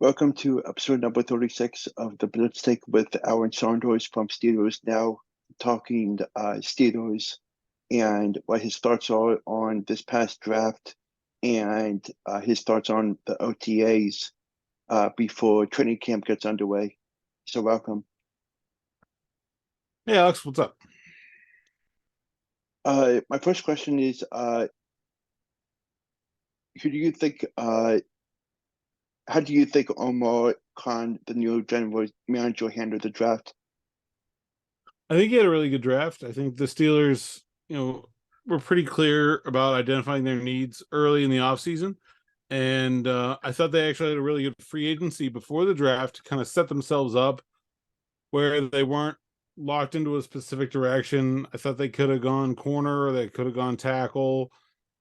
Welcome to episode number 36 of the Blitz Take with Alan Saunders from Steelers Now, talking Steelers and what his thoughts are on this past draft and his thoughts on the OTAs before training camp gets underway. So welcome. Hey, Alex, what's up? My first question is, who do you think, how do you think Omar Khan, the new general manager, handled the draft? I think he had a really good draft. I think the Steelers, were pretty clear about identifying their needs early in the offseason. And I thought they actually had a really good free agency before the draft to kind of set themselves up where they weren't locked into a specific direction. I thought they could have gone corner, or they could have gone tackle,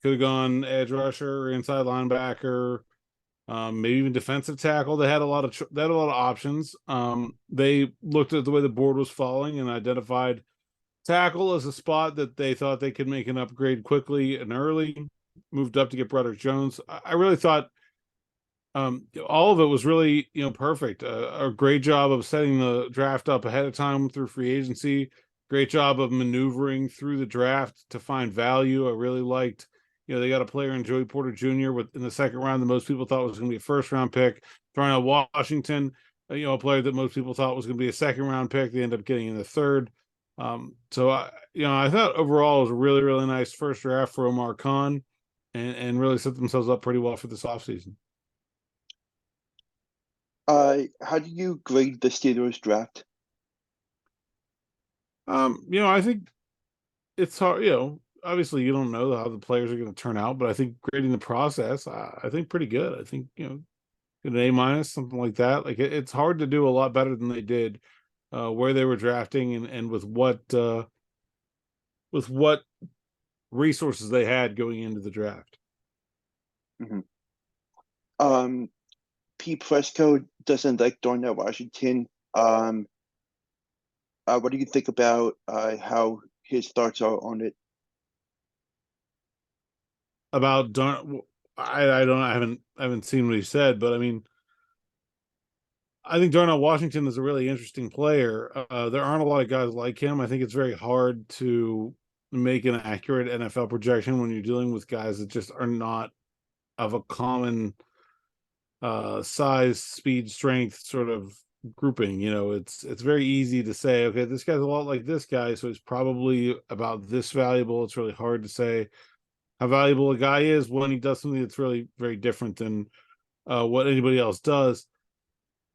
could have gone edge rusher, inside linebacker, maybe even defensive tackle. They had a lot of options. They looked at the way the board was falling and identified tackle as a spot that they thought they could make an upgrade quickly and early. Moved up to get Broderick Jones. I really thought all of it was really perfect. A great job of setting the draft up ahead of time through free agency. Great job of maneuvering through the draft to find value. I really liked. They got a player in Joey Porter Jr. in the second round that most people thought was going to be a first round pick. Throwing out Washington, a player that most people thought was going to be a second round pick. They end up getting in the third. I thought overall it was a really, really nice first draft for Omar Khan, and really set themselves up pretty well for this offseason. How do you grade the Steelers draft? I think it's hard. Obviously you don't know how the players are going to turn out, but I think grading the process, I think pretty good. I think an A-, something like that. Like it's hard to do a lot better than they did, where they were drafting and with what resources they had going into the draft. Mm-hmm. Pete Fresco doesn't like Darnell Washington. What do you think about how his thoughts are on it? About I haven't seen what he said, but I mean, I think Darnell Washington is a really interesting player. There aren't a lot of guys like him. I think it's very hard to make an accurate NFL projection when you're dealing with guys that just are not of a common size, speed, strength sort of grouping. It's very easy to say, okay, this guy's a lot like this guy, so he's probably about this valuable. It's really hard to say how valuable a guy is when he does something that's really very different than what anybody else does.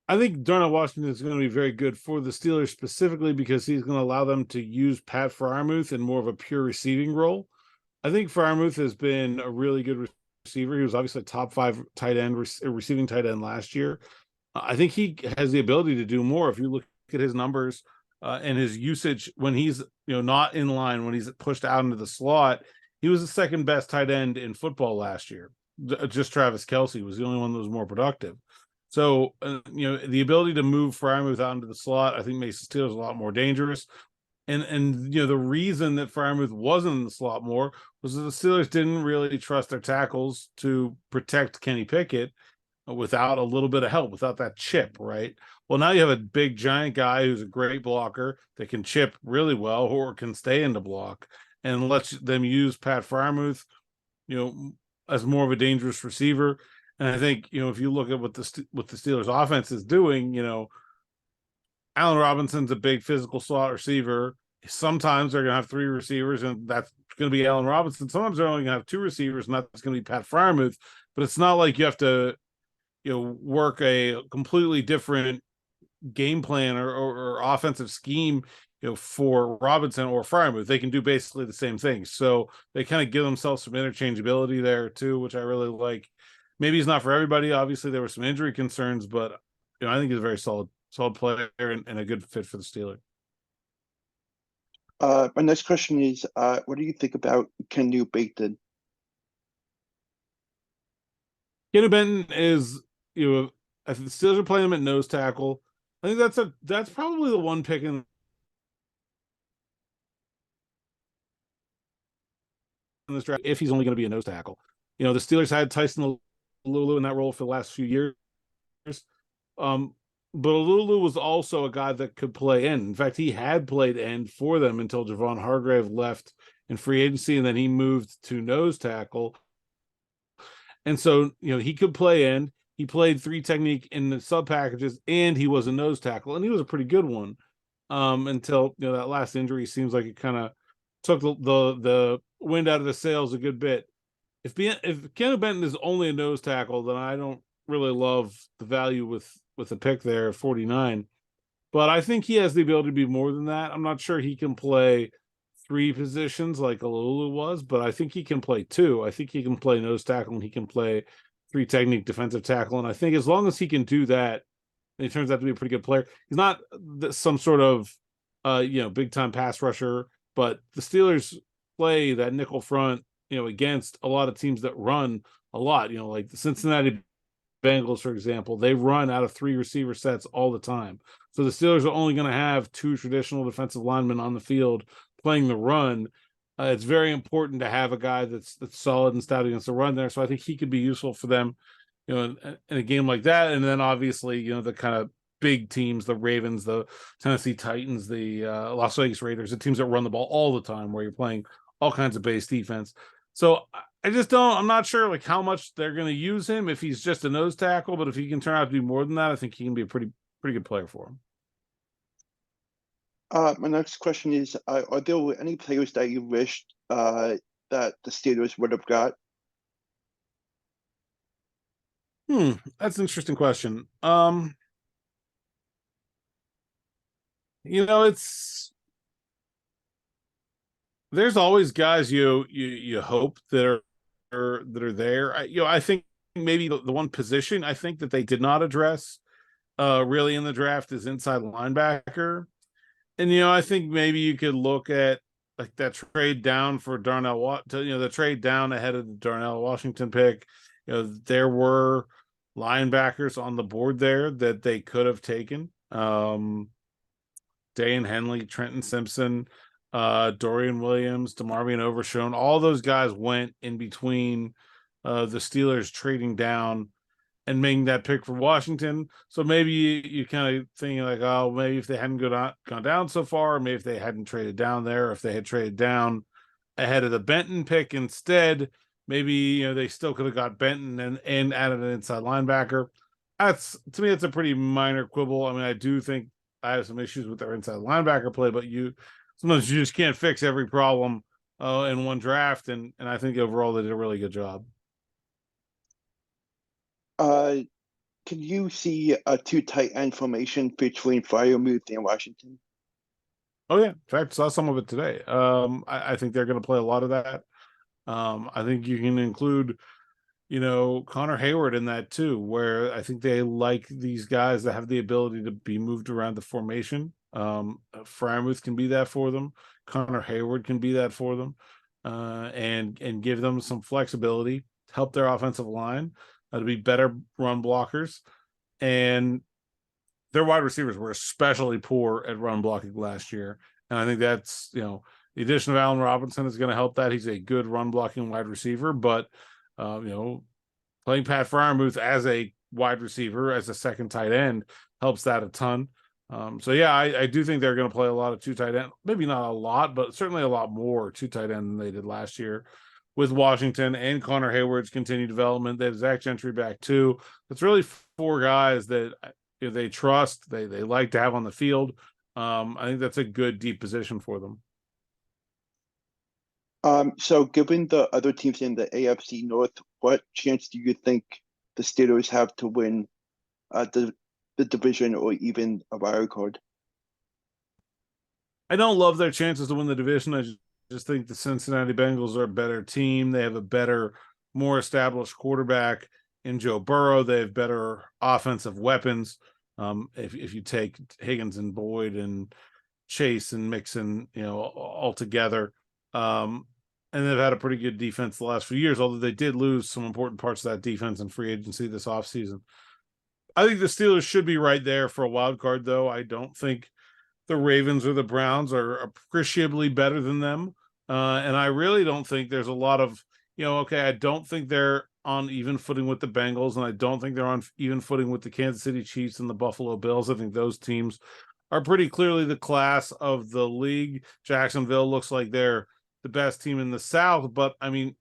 I think Darnell Washington is going to be very good for the Steelers specifically because he's going to allow them to use Pat Freiermuth in more of a pure receiving role. I think Freiermuth has been a really good receiver. He was obviously a top 5 tight end, receiving tight end last year. I think he has the ability to do more. If you look at his numbers and his usage when he's not in line, when he's pushed out into the slot, he was the second best tight end in football last year. Just Travis Kelce was the only one that was more productive. So, the ability to move Freiermuth out into the slot, I think makes the Steelers a lot more dangerous. And the reason that Freiermuth wasn't in the slot more was that the Steelers didn't really trust their tackles to protect Kenny Pickett without a little bit of help, without that chip, right? Well, now you have a big giant guy who's a great blocker that can chip really well or can stay in the block and lets them use Pat Freiermuth, as more of a dangerous receiver. And I think, if you look at what the Steelers offense is doing, Allen Robinson's a big physical slot receiver. Sometimes they're going to have 3 receivers, and that's going to be Allen Robinson. Sometimes they're only going to have 2 receivers, and that's going to be Pat Freiermuth. But it's not like you have to, work a completely different game plan or offensive scheme, for Robinson or Freiermuth. They can do basically the same thing. So they kind of give themselves some interchangeability there too, which I really like. Maybe he's not for everybody. Obviously, there were some injury concerns, but I think he's a very solid player and a good fit for the Steelers. My next question is, what do you think about Kenny Benton? Kenny Benton is, I think the Steelers are playing him at nose tackle. I think that's probably the one pick in this draft if he's only going to be a nose tackle. The Steelers had Tyson Lulu in that role for the last few years. But Alulu was also a guy that could play end. In fact, he had played end for them until Javon Hargrave left in free agency, and then he moved to nose tackle. And so, he could play end. He played three technique in the sub packages, and he was a nose tackle, and he was a pretty good one. Until that last injury seems like it kind of took the wind out of the sails a good bit. If Keanu Benton is only a nose tackle, then I don't really love the value with the pick there at 49. But I think he has the ability to be more than that. I'm not sure he can play three positions like Alulu was, but I think he can play two. I think he can play nose tackle and he can play three technique defensive tackle. And I think as long as he can do that, and he turns out to be a pretty good player. He's not some sort of big time pass rusher, but the Steelers play that nickel front, against a lot of teams that run a lot. Like the Cincinnati Bengals, for example, they run out of three receiver sets all the time. So the Steelers are only going to have two traditional defensive linemen on the field playing the run. It's very important to have a guy that's solid and stout against the run there. So I think he could be useful for them, in a game like that. And then obviously, the kind of big teams, the Ravens, the Tennessee Titans, the Las Vegas Raiders, the teams that run the ball all the time, where you're playing all kinds of base defense. So I'm not sure like how much they're going to use him if he's just a nose tackle, but if he can turn out to be more than that, I think he can be a pretty good player for him. My next question is, are there any players that you wished that the Steelers would have got? That's an interesting question. There's always guys you hope that are there. I think maybe the one position I think that they did not address really in the draft is inside linebacker. And I think maybe you could look at like that trade down for Darnell, the trade down ahead of the Darnell Washington pick. There were linebackers on the board there that they could have taken. Dayan Henley, Trenton Simpson, Dorian Williams, DeMarvion Overshown, all those guys went in between the Steelers trading down and making that pick for Washington. So maybe you kind of thinking like, oh, maybe if they hadn't gone down so far, or maybe if they hadn't traded down there, or if they had traded down ahead of the Benton pick instead, maybe they still could have got Benton and added an inside linebacker. That's, to me, it's a pretty minor quibble. I mean, I do think I have some issues with their inside linebacker play, but sometimes you just can't fix every problem in one draft, and I think overall they did a really good job. Can you see a two tight end formation between Freiermuth and Washington? Oh yeah, in fact, saw some of it today. I think they're going to play a lot of that. I think you can include, Connor Hayward in that too, where I think they like these guys that have the ability to be moved around the formation. Freiermuth can be that for them. Connor Hayward can be that for them, and give them some flexibility, help their offensive line to be better run blockers. And their wide receivers were especially poor at run blocking last year. And I think that's, the addition of Allen Robinson is going to help that. He's a good run blocking wide receiver, but, playing Pat Freiermuth as a wide receiver, as a second tight end, helps that a ton. So yeah, I do think they're going to play a lot of two tight end, maybe not a lot, but certainly a lot more two tight end than they did last year with Washington and Connor Hayward's continued development. They have Zach Gentry back too. It's really four guys that they trust, they like to have on the field. I think that's a good deep position for them. So given the other teams in the AFC North, what chance do you think the Steelers have to win the division or even a wild card? I don't love their chances to win the division. I just think the Cincinnati Bengals are a better team. They have a better, more established quarterback in Joe Burrow. They have better offensive weapons. If you take Higgins and Boyd and Chase and Mixon, all together. And they've had a pretty good defense the last few years, although they did lose some important parts of that defense in free agency this offseason. I think the Steelers should be right there for a wild card, though. I don't think the Ravens or the Browns are appreciably better than them. And I really don't think there's a lot of, I don't think they're on even footing with the Bengals, and I don't think they're on even footing with the Kansas City Chiefs and the Buffalo Bills. I think those teams are pretty clearly the class of the league. Jacksonville looks like they're the best team in the South, but I mean,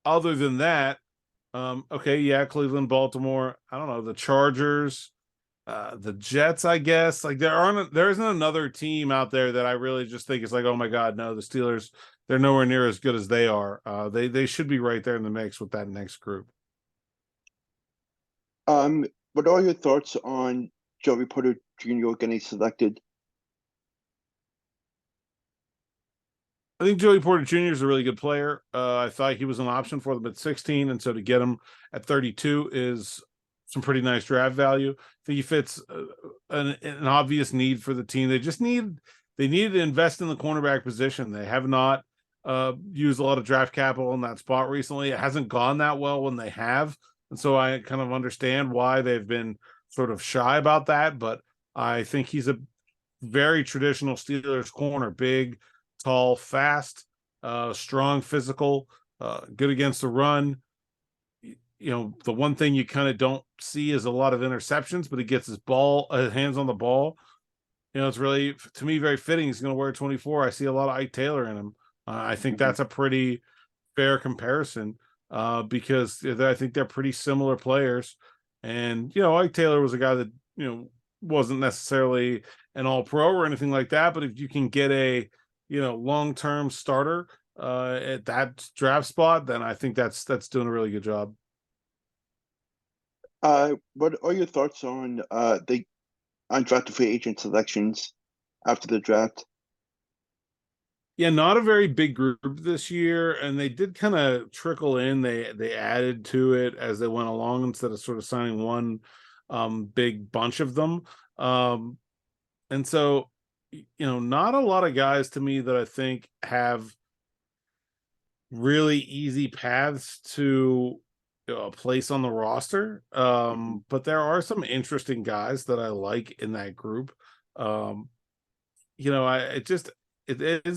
other than that, okay, yeah, Cleveland, Baltimore, I don't know, the Chargers, the Jets, I guess. Like there isn't another team out there that I really just think is like, oh my God, no, the Steelers, they're nowhere near as good as they are. They should be right there in the mix with that next group. What are your thoughts on Joey Porter Jr. getting selected? I think Joey Porter Jr. is a really good player. I thought he was an option for them at 16, and so to get him at 32 is some pretty nice draft value. I think he fits an obvious need for the team. They needed to invest in the cornerback position. They have not used a lot of draft capital in that spot recently. It hasn't gone that well when they have, and so I kind of understand why they've been sort of shy about that. But I think he's a very traditional Steelers corner, big, tall, fast, strong, physical, good against the run. The one thing you kind of don't see is a lot of interceptions, but he gets his hands on the ball. It's really, to me, very fitting. He's going to wear 24. I see a lot of Ike Taylor in him. I think that's a pretty fair comparison because I think they're pretty similar players. And, Ike Taylor was a guy that, wasn't necessarily an all-pro or anything like that. But if you can get a, long-term starter at that draft spot, then I think that's doing a really good job. What are your thoughts on the undrafted free agent selections after the draft? Yeah, not a very big group this year, and they did kind of trickle in. They added to it as they went along instead of sort of signing one big bunch of them. And so, not a lot of guys to me that I think have really easy paths to a place on the roster. But there are some interesting guys that I like in that group. It's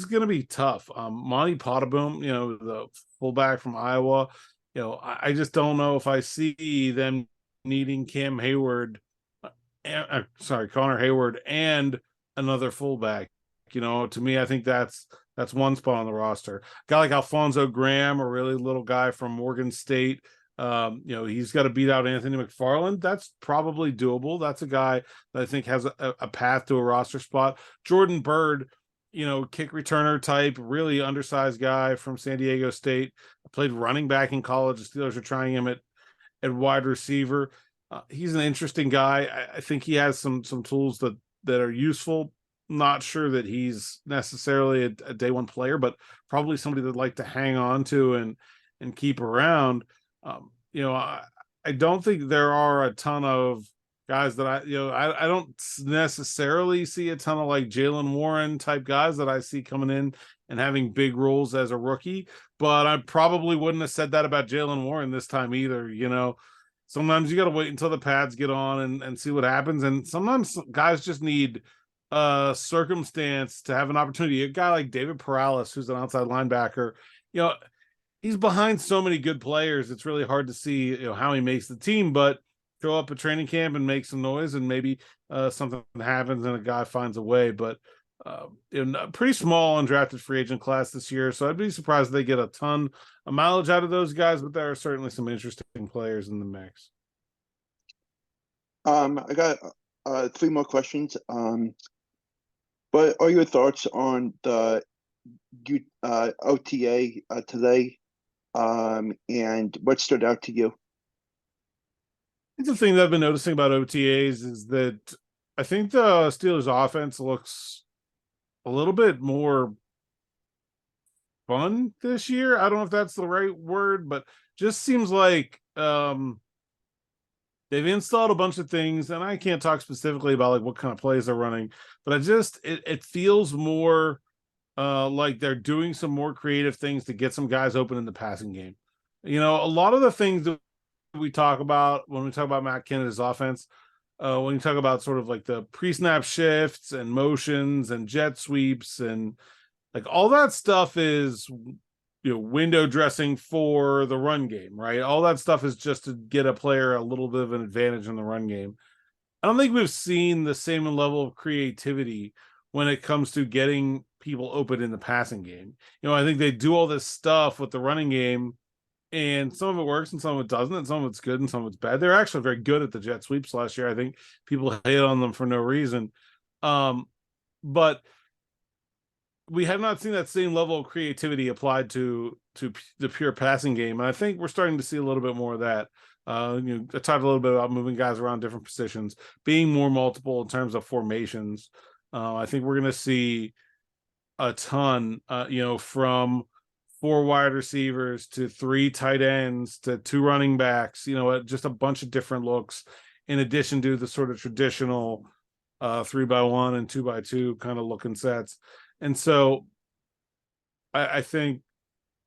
going to be tough. Monty Potterboom, the fullback from Iowa, I just don't know if I see them needing Connor Hayward and another fullback. To me, I think that's one spot on the roster. A guy like Alfonso Graham, a really little guy from Morgan State. He's got to beat out Anthony McFarland. That's probably doable. That's a guy that I think has a path to a roster spot. Jordan Byrd, kick returner type, really undersized guy from San Diego State. Played running back in college. The Steelers are trying him at wide receiver. He's an interesting guy. I think he has some tools that are useful. Not sure that he's necessarily a day one player, but probably somebody that'd like to hang on to and keep around. I don't think there are a ton of guys that I don't necessarily see a ton of like Jaylen Warren type guys that I see coming in and having big roles as a rookie, but I probably wouldn't have said that about Jaylen Warren this time either. Sometimes you got to wait until the pads get on and see what happens. And sometimes guys just need circumstance to have an opportunity. A guy like David Perales, who's an outside linebacker, he's behind so many good players. It's really hard to see how he makes the team, but show up at training camp and make some noise and maybe something happens and a guy finds a way. But pretty small undrafted free agent class this year, so I'd be surprised if they get a ton of mileage out of those guys, but there are certainly some interesting players in the mix. I got 3 more questions. What are your thoughts on the OTA today, and what stood out to you? The thing that I've been noticing about OTAs is that I think the Steelers offense looks a little bit more fun this year. I don't know if that's the right word, but just seems like they've installed a bunch of things, and I can't talk specifically about like what kind of plays they're running, but it feels more like they're doing some more creative things to get some guys open in the passing game. A lot of the things that we talk about when we talk about Matt Canada's offense, when you talk about sort of like the pre-snap shifts and motions and jet sweeps and like all that stuff is window dressing for the run game, right? All that stuff is just to get a player a little bit of an advantage in the run game. I don't think we've seen the same level of creativity when it comes to getting people open in the passing game. I think they do all this stuff with the running game, and some of it works and some of it doesn't, and some of it's good and some of it's bad. They're actually very good at the jet sweeps last year. I think people hate on them for no reason. But we have not seen that same level of creativity applied to the pure passing game, and I think we're starting to see a little bit more of that. I talked a little bit about moving guys around different positions, being more multiple in terms of formations. I think we're going to see a ton, from 4 wide receivers to 3 tight ends to 2 running backs. Just a bunch of different looks, in addition to the sort of traditional 3x1 and 2x2 kind of looking sets. And so I think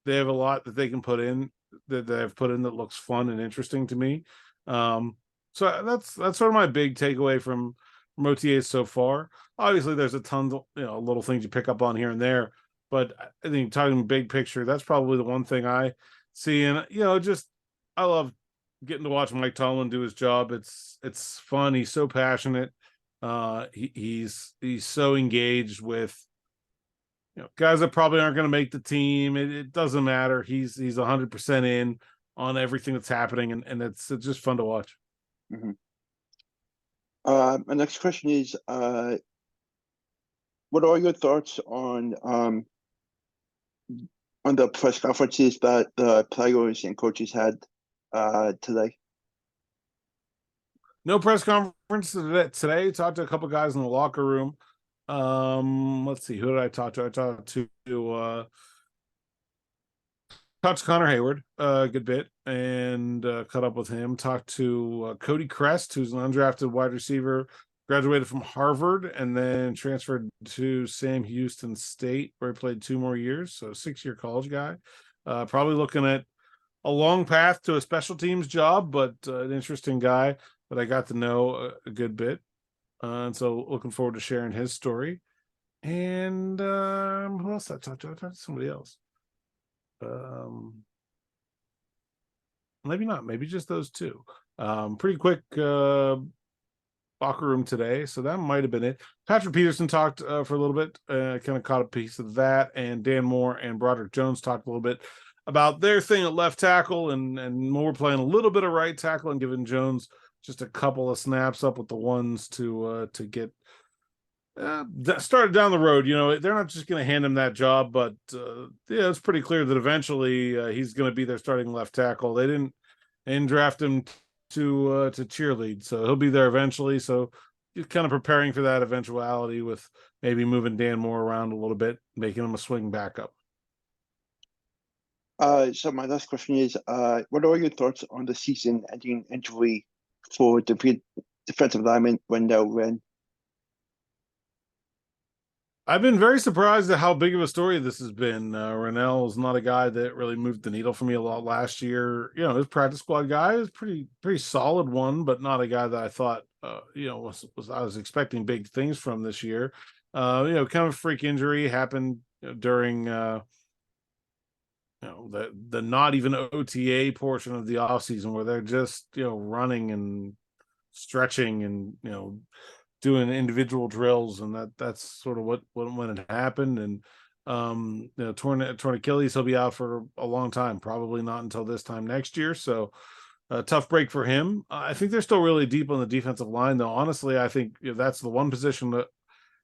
they have a lot that they can put in that they've put in that looks fun and interesting to me. So that's sort of my big takeaway from OTAs so far. Obviously, there's a ton of little things you pick up on here and there, but I think talking big picture, that's probably the one thing I see. And I love getting to watch Mike Tomlin do his job. It's fun. He's so passionate. He's so engaged with guys that probably aren't going to make the team. It doesn't matter. He's 100% in on everything that's happening, and it's just fun to watch. Mm-hmm. My next question is, what are your thoughts on the press conferences that the players and coaches had today? No press conference today. Talked to a couple guys in the locker room. Let's see, who did I talk to? I talked to Connor Hayward a good bit and caught up with him. Talked to Cody Crest, who's an undrafted wide receiver, graduated from Harvard and then transferred to Sam Houston State, where he played 2 more years. So 6-year college guy. Probably looking at a long path to a special teams job, but an interesting guy that I got to know a good bit. And so looking forward to sharing his story. And who else I talked to? I talked to somebody else. Maybe not. Maybe just those 2. Pretty quick locker room today. So that might have been it. Patrick Peterson talked for a little bit. Kind of caught a piece of that. And Dan Moore and Broderick Jones talked a little bit about their thing at left tackle, and Moore playing a little bit of right tackle and giving Jones just a couple of snaps up with the ones to get started down the road. They're not just going to hand him that job, but it's pretty clear that eventually he's going to be their starting left tackle. They didn't draft him to cheerlead, so he'll be there eventually. So just kind of preparing for that eventuality with maybe moving Dan Moore around a little bit, making him a swing backup. So my last question is, what are your thoughts on the season-ending injury for the defensive lineman Wendell Wren? I've been very surprised at how big of a story this has been. Rennell is not a guy that really moved the needle for me a lot last year. His practice squad guy is pretty solid one, but not a guy that I thought, I was expecting big things from this year. Kind of a freak injury happened during, the not even OTA portion of the offseason, where they're just, running and stretching and, doing individual drills, and that's sort of what when it happened. And torn Achilles, he'll be out for a long time, probably not until this time next year. So a tough break for him. I think they're still really deep on the defensive line, though. Honestly, I think that's the one position that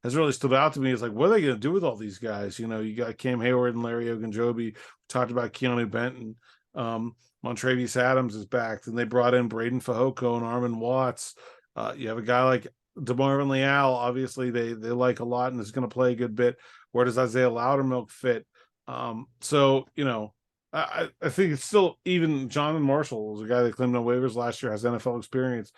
has really stood out to me. Is like, what are they going to do with all these guys? You got Cam Hayward and Larry Ogunjobi. We talked about Keanu Benton. Montravius Adams is back. Then they brought in Braden Fehoko and Armin Watts. You have a guy like DeMarvin Leal, obviously they like a lot and is going to play a good bit. Where does Isaiah Loudermilk fit? So I think it's still, even Jonathan Marshall was a guy that claimed on waivers last year, has NFL experience.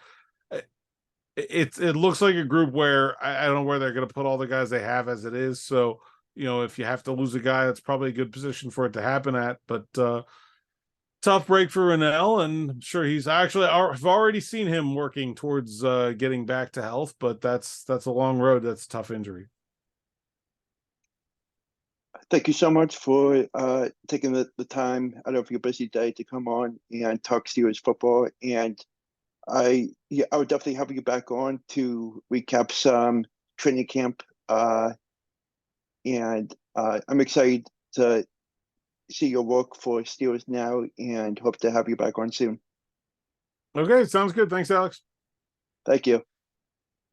It looks like a group where I don't know where they're going to put all the guys they have as it is. So if you have to lose a guy, that's probably a good position for it to happen at. But tough break for Rennell, and I'm sure I've already seen him working towards getting back to health, but that's a long road. That's a tough injury. Thank you so much for taking the time out of your busy day to come on and talk Steelers football. And I would definitely have you back on to recap some training camp. And I'm excited to see your work for Steelers now and hope to have you back on soon. Okay, sounds good. Thanks, Alex. Thank you.